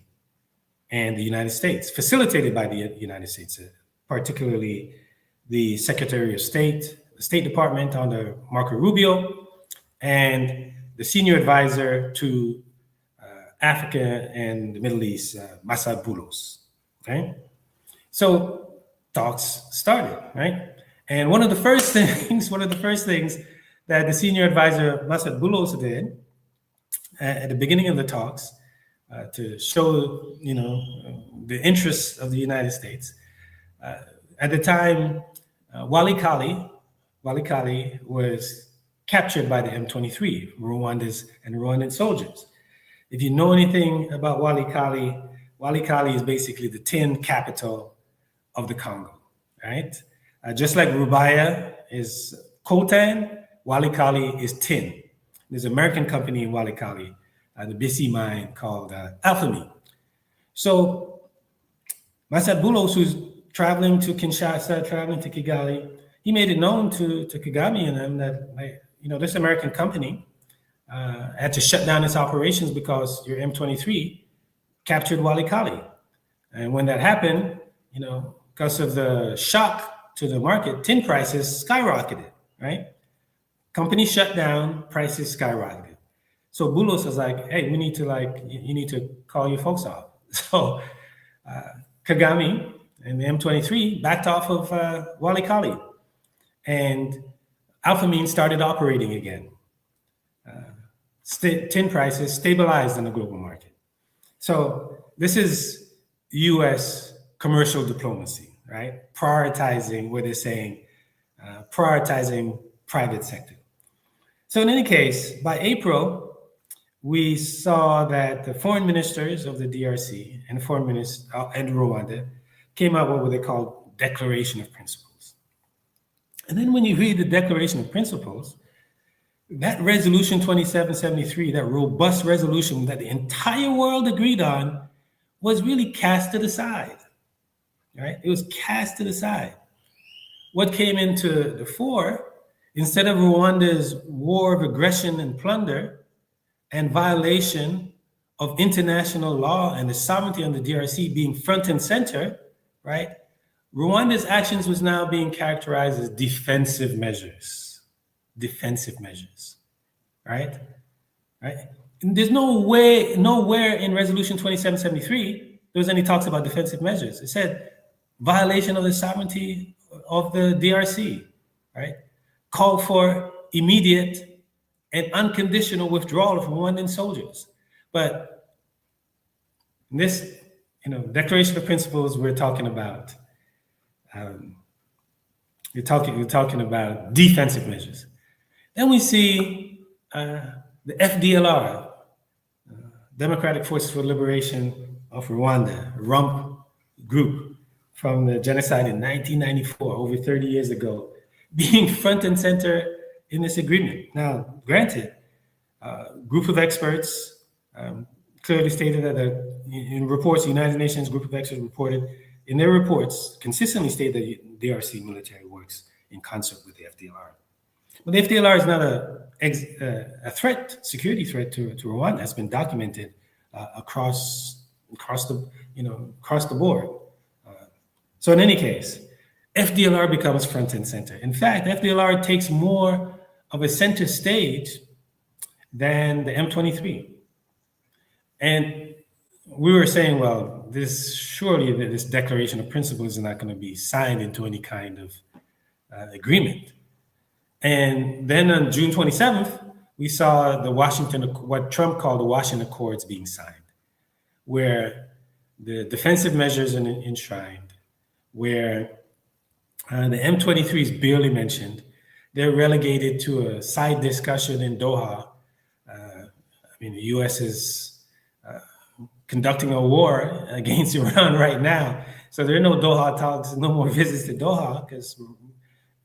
and the United States, facilitated by the United States, particularly the Secretary of State, the State Department under Marco Rubio, and the senior advisor to Africa and the Middle East, Masad Boulos. Okay, so talks started, right? And one of the first things that the senior advisor Masad Boulos did at the beginning of the talks to show, the interests of the United States. At the time, Wali Kali was captured by the M23, Rwandan soldiers. If you know anything about Wali Kali is basically the tin capital of the Congo, right? Just like Rubaya is coltan, Wali Kali is tin. There's an American company in Wali Kali, the BC mine called Alphamine. So Masad Boulos, who's traveling to Kinshasa, traveling to Kigali, he made it known to Kagame and them that, this American company had to shut down its operations because your M23 captured Wali Kali. And when that happened, because of the shock to the market, tin prices skyrocketed, right? Company shut down, prices skyrocketed. So Boulos was like, hey, you need to call your folks off. So Kagame and the M23 backed off of Wali Kali, and Alphamine started operating again. Tin prices stabilized in the global market. So this is U.S. commercial diplomacy, right? Prioritizing what they're saying, prioritizing private sector. So in any case, by April, we saw that the foreign ministers of the DRC and and Rwanda came out with what they call Declaration of Principles. And then when you read the Declaration of Principles, that resolution 2773, that robust resolution that the entire world agreed on, was really cast to the side, right? It was cast to the side. What came into the fore, instead of Rwanda's war of aggression and plunder and violation of international law and the sovereignty of the DRC being front and center, right? Rwanda's actions was now being characterized as defensive measures, right? Right? And there's no way, nowhere in Resolution 2773 there was any talks about defensive measures. It said violation of the sovereignty of the DRC, right? Called for immediate and unconditional withdrawal of Rwandan soldiers. But in this, Declaration of Principles, we're talking about you're talking about defensive measures. Then we see the FDLR, Democratic Forces for Liberation of Rwanda, RUMP group from the genocide in 1994, over 30 years ago, being front and center in this agreement. Now, granted, group of experts clearly stated that in reports, the United Nations group of experts reported in their reports consistently state that the DRC military works in concert with the FDLR. But the FDLR is not a threat, security threat to Rwanda. That's been documented across the board. So in any case, FDLR becomes front and center. In fact, FDLR takes more of a center stage than the M23. And we were saying, well, this Declaration of Principles is not going to be signed into any kind of agreement. And then on June 27th, we saw what Trump called the Washington Accords being signed, where the defensive measures are enshrined, where the M23 is barely mentioned. They're relegated to a side discussion in Doha. The U.S. is conducting a war against Iran right now. So there are no Doha talks, no more visits to Doha, because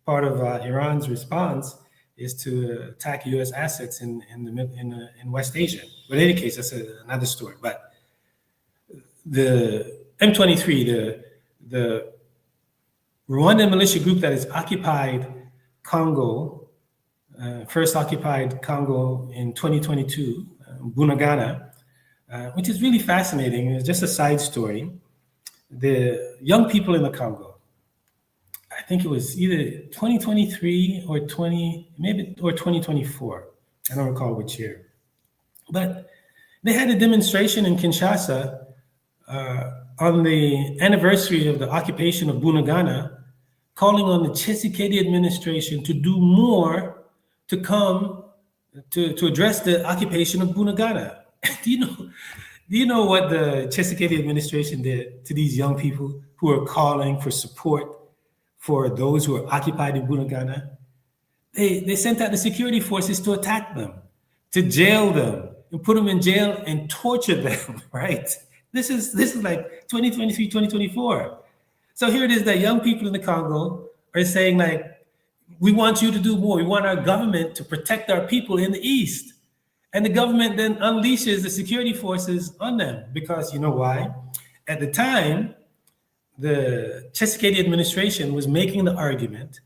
part of Iran's response is to attack U.S. assets in West Asia. But in any case, that's another story. But the M23, the Rwandan militia group that has occupied Congo, first occupied Congo in 2022, Bunagana, which is really fascinating. It's just a side story. The young people in the Congo, I think it was either 2023 or 2024. I don't recall which year. But they had a demonstration in Kinshasa on the anniversary of the occupation of Bunagana, calling on the Tshisekedi administration to do more to come to address the occupation of Bunagana. Do you know what the Tshisekedi administration did to these young people who are calling for support for those who are occupied in Bunagana? They sent out the security forces to attack them, to jail them, and put them in jail and torture them, right? This is like 2023, 2024. So here it is that young people in the Congo are saying, like, we want you to do more. We want our government to protect our people in the East. And the government then unleashes the security forces on them, because you know why? At the time, the Tshisekedi administration was making the argument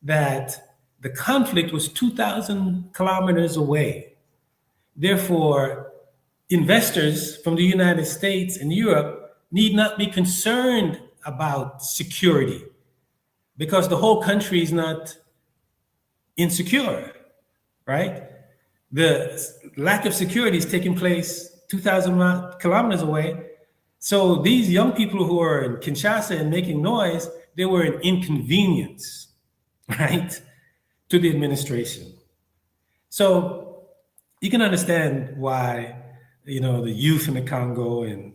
that the conflict was 2,000 kilometers away. Therefore, investors from the United States and Europe need not be concerned about security, because the whole country is not insecure, right? The lack of security is taking place 2,000 kilometers away. So these young people who are in Kinshasa and making noise, they were an inconvenience, right, to the administration. So you can understand why, the youth in the Congo and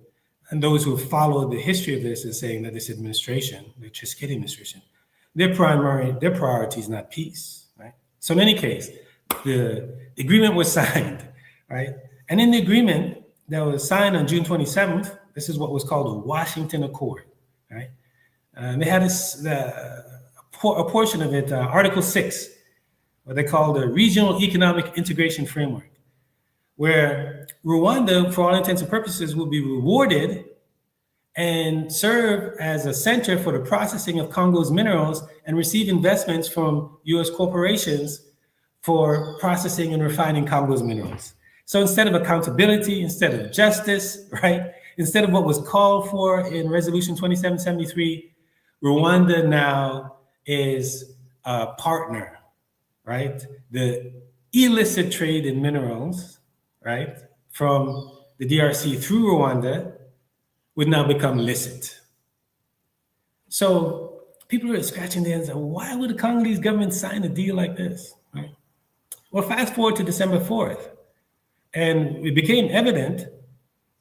those who have followed the history of this is saying that this administration, the Tshisekedi administration, their priority is not peace, right? So in any case, the agreement was signed, right? And in the agreement that was signed on June 27th, this is what was called the Washington Accord, right? They had a portion of it, Article 6, what they call the Regional Economic Integration Framework, where Rwanda, for all intents and purposes, will be rewarded and serve as a center for the processing of Congo's minerals and receive investments from US corporations for processing and refining Congo's minerals. So instead of accountability, instead of justice, right? Instead of what was called for in Resolution 2773, Rwanda now is a partner, right? The illicit trade in minerals, right, from the DRC through Rwanda would now become licit. So people are scratching their heads and saying, why would the Congolese government sign a deal like this? Right? Well, fast forward to December 4th, and it became evident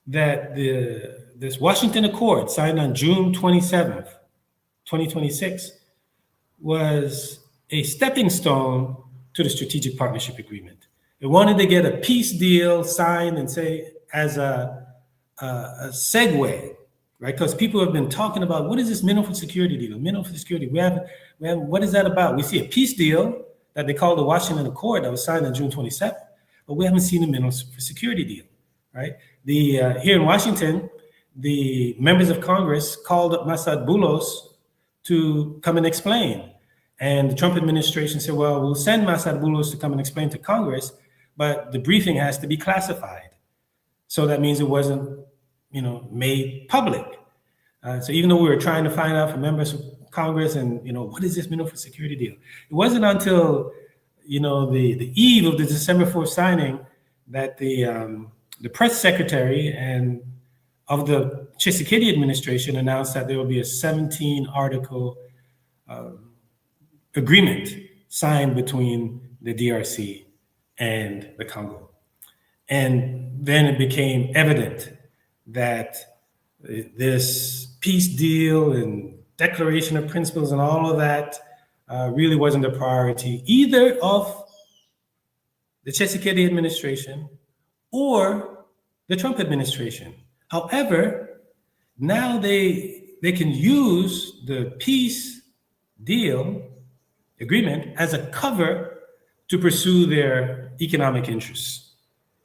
that this Washington Accord signed on June 27th, 2026, was a stepping stone to the Strategic Partnership Agreement. It wanted to get a peace deal signed and say as a segue, right? Because people have been talking about what is this mineral security deal? Mineral security. We have what is that about? We see a peace deal that they call the Washington Accord that was signed on June 27th, but we haven't seen a mineral security deal, right? Here in Washington, the members of Congress called up Masad Boulos to come and explain. And the Trump administration said, well, we'll send Masad Boulos to come and explain to Congress, but the briefing has to be classified. So that means it wasn't, made public. So even though we were trying to find out from members of Congress and, what is this mineral security deal? It wasn't until, the eve of the December 4th signing that the press secretary and of the Tshisekedi administration announced that there will be a 17-article agreement signed between the DRC and the Congo. And then it became evident that this peace deal and declaration of principles and all of that really wasn't a priority either of the Tshisekedi administration or the Trump administration. However, now they can use the peace deal agreement as a cover to pursue their economic interests.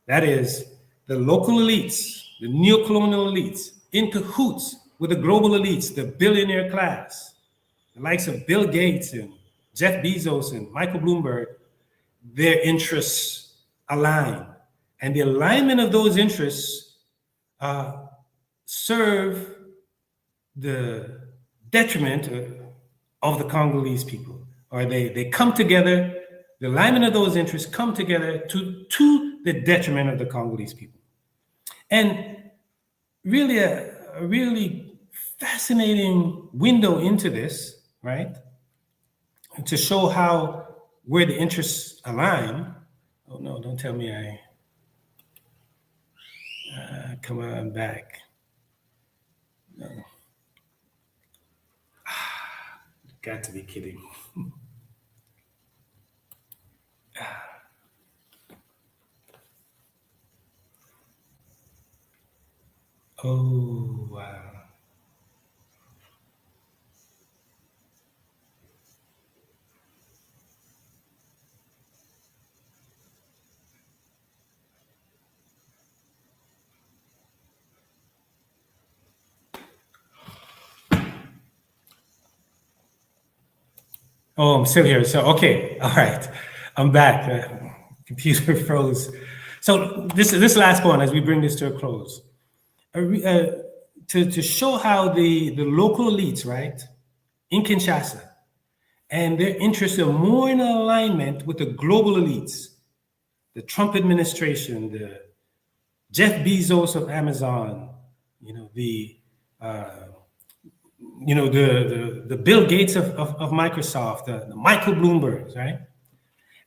That is, the local elites, the neo-colonial elites, in cahoots with the global elites, the billionaire class, the likes of Bill Gates and Jeff Bezos and Michael Bloomberg, their interests align. And the alignment of those interests serve the detriment of the Congolese people. Or they come together, the alignment of those interests come together to the detriment of the Congolese people. And really a really fascinating window into this, right? To show where the interests align. Oh no, don't tell me come on back. No. Got to be kidding. Oh, wow. Oh, I'm still here. So, okay. All right. I'm back. Computer froze. So this last one, as we bring this to a close, to show how the local elites, right, in Kinshasa, and their interests are more in alignment with the global elites, the Trump administration, the Jeff Bezos of Amazon, the Bill Gates of Microsoft, the Michael Bloombergs, right?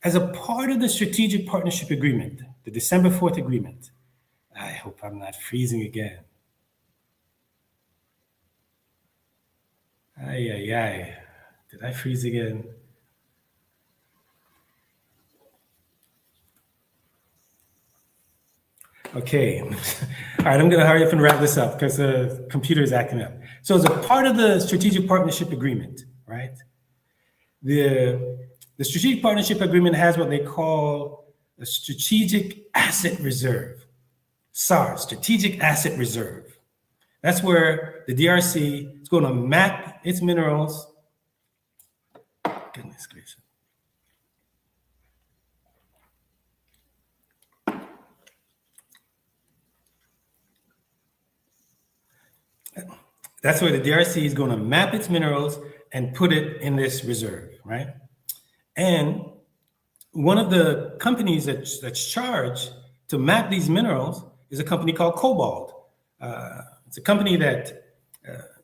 As a part of the Strategic Partnership Agreement, the December 4th agreement. I hope I'm not freezing again. Ay. Did I freeze again? Okay. All right, I'm going to hurry up and wrap this up because the computer is acting up. So as a part of the Strategic Partnership Agreement, right, the The Strategic Partnership Agreement has what they call a Strategic Asset Reserve, SAR, Strategic Asset Reserve. That's where the DRC is going to map its minerals. Goodness gracious. That's where the DRC is going to map its minerals and put it in this reserve, right? And one of the companies that's charged to map these minerals is a company called Cobalt. It's a company that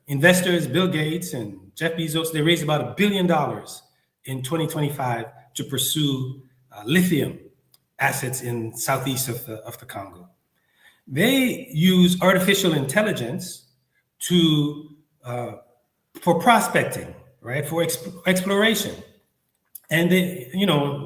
investors, Bill Gates and Jeff Bezos, they raised about $1 billion in 2025 to pursue lithium assets in southeast of the Congo. They use artificial intelligence for prospecting, right? For exploration. And they,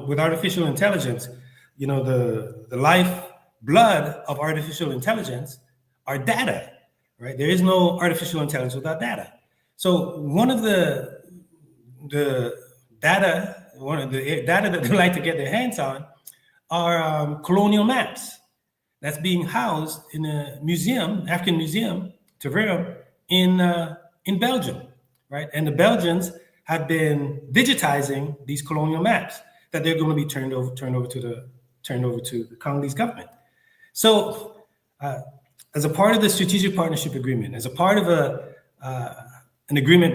with artificial intelligence, the lifeblood of artificial intelligence are data, right? There is no artificial intelligence without data. So one of the data that they like to get their hands on are colonial maps that's being housed in a museum, African museum, Tervuren, in Belgium, right? And the Belgians have been digitizing these colonial maps that they're going to be turned over to the Congolese government. So, as a part of the Strategic Partnership Agreement, as a part of an agreement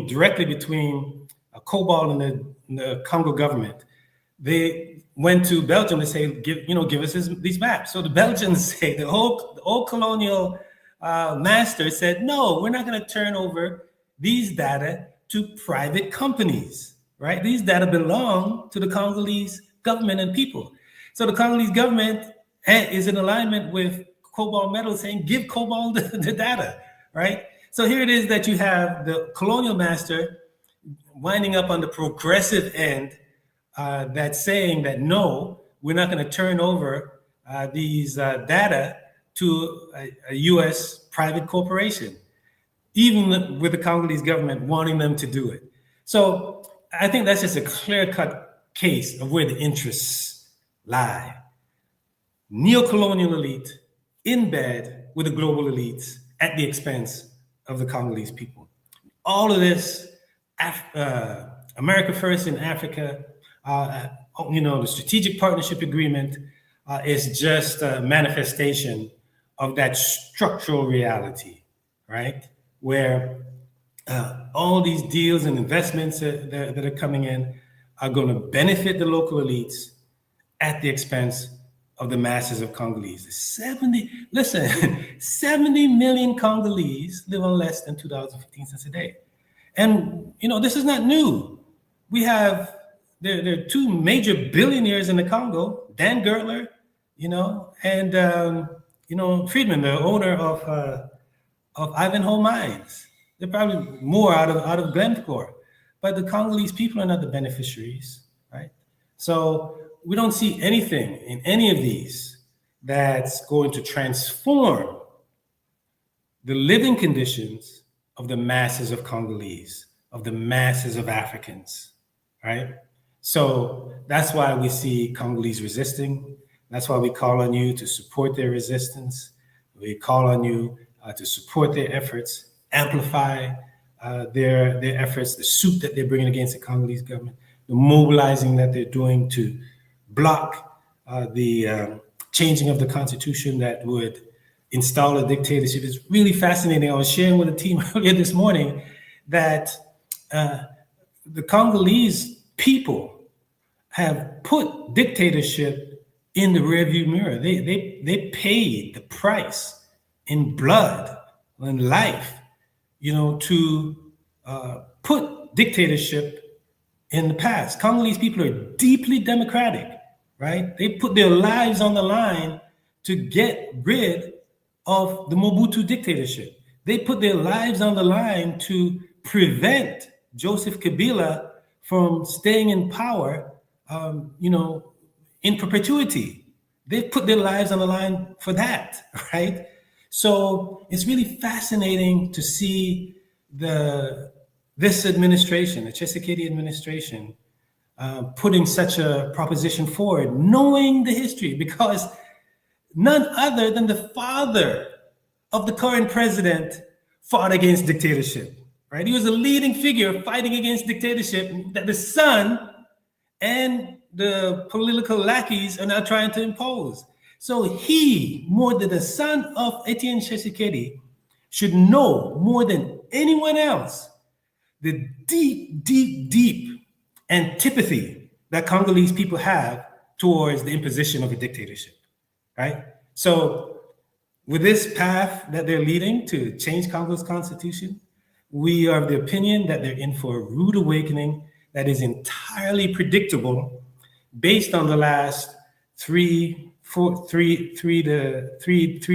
directly between Cobalt and the Congo government, they went to Belgium to say, give us these maps. So the Belgians say, the old colonial master said, no, we're not going to turn over these data to private companies, right? These data belong to the Congolese government and people. So the Congolese government is in alignment with Cobalt Metals saying, give Cobalt the data, right? So here it is that you have the colonial master winding up on the progressive end that's saying that, no, we're not going to turn over these data to a U.S. private corporation, even with the Congolese government wanting them to do it. So I think that's just a clear-cut case of where the interests lie. Neo-colonial elite in bed with the global elites at the expense of the Congolese people. All of this, America First in Africa, the Strategic Partnership Agreement is just a manifestation of that structural reality, right? Where all these deals and investments that are coming in are going to benefit the local elites at the expense of the masses of Congolese. 70 million Congolese live on less than 2,015 cents a day. And, this is not new. We have, there are two major billionaires in the Congo, Dan Gertler, and, Friedman, the owner of Ivanhoe Mines. They're probably more out of Glencore. But the Congolese people are not the beneficiaries, right? So we don't see anything in any of these that's going to transform the living conditions of the masses of Congolese, of the masses of Africans, right? So that's why we see Congolese resisting. That's why we call on you to support their resistance. We call on you to support their efforts, amplify their efforts, the suit that they're bringing against the Congolese government, the mobilizing that they're doing to block the changing of the constitution that would install a dictatorship. It's really fascinating. I was sharing with a team earlier this morning that the Congolese people have put dictatorship in the rearview mirror. They paid the price in blood and life, to put dictatorship in the past. Congolese people are deeply democratic, right? They put their lives on the line to get rid of the Mobutu dictatorship. They put their lives on the line to prevent Joseph Kabila from staying in power, in perpetuity. They put their lives on the line for that, right? So it's really fascinating to see this administration, the Tshisekedi administration, putting such a proposition forward, knowing the history, because none other than the father of the current president fought against dictatorship, right? He was a leading figure fighting against dictatorship that the son and the political lackeys are now trying to impose. So he, more than the son of Etienne Tshisekedi, should know more than anyone else the deep, deep, deep antipathy that Congolese people have towards the imposition of a dictatorship, right? So with this path that they're leading to change Congo's constitution, we are of the opinion that they're in for a rude awakening that is entirely predictable based on the last three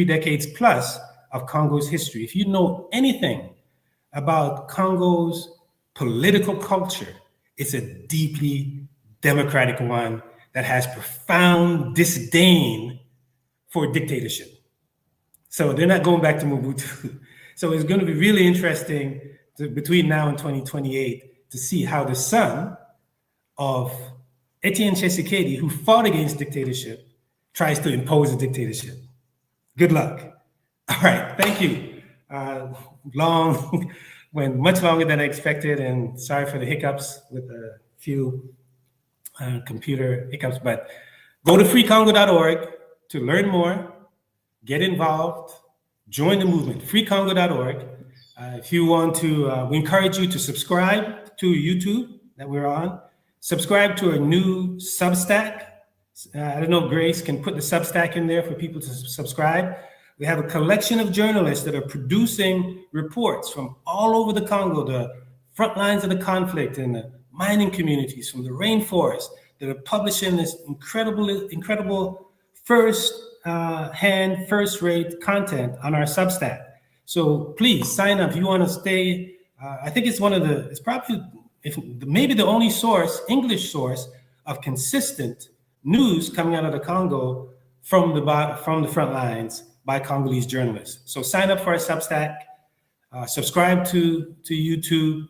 decades plus of Congo's history. If you know anything about Congo's political culture, it's a deeply democratic one that has profound disdain for dictatorship. So they're not going back to Mobutu. So it's going to be really interesting between now and 2028 to see how the son of Etienne Tshisekedi, who fought against dictatorship, tries to impose a dictatorship. Good luck. All right, thank you. Went much longer than I expected, and sorry for the hiccups with a few computer hiccups, but go to freecongo.org to learn more, get involved, join the movement, freecongo.org. If you want to, we encourage you to subscribe to YouTube that we're on, subscribe to a new Substack. I don't know if Grace can put the Substack in there for people to subscribe. We have a collection of journalists that are producing reports from all over the Congo, the front lines of the conflict in the mining communities, from the rainforest, that are publishing this incredible first-hand, first-rate content on our Substack. So please sign up if you want to stay. I think it's it's probably, maybe the only English source of consistent news coming out of the Congo from the front lines by Congolese journalists. So sign up for our Substack, subscribe to YouTube,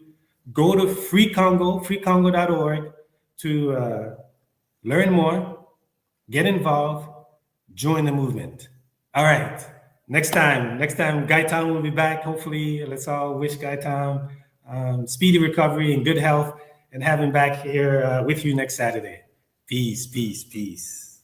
go to freecongo.org to learn more, get involved, join the movement. All right, next time, Gaitam will be back. Hopefully, let's all wish Gaitam speedy recovery and good health, and have him back here with you next Saturday. Peace, peace, peace.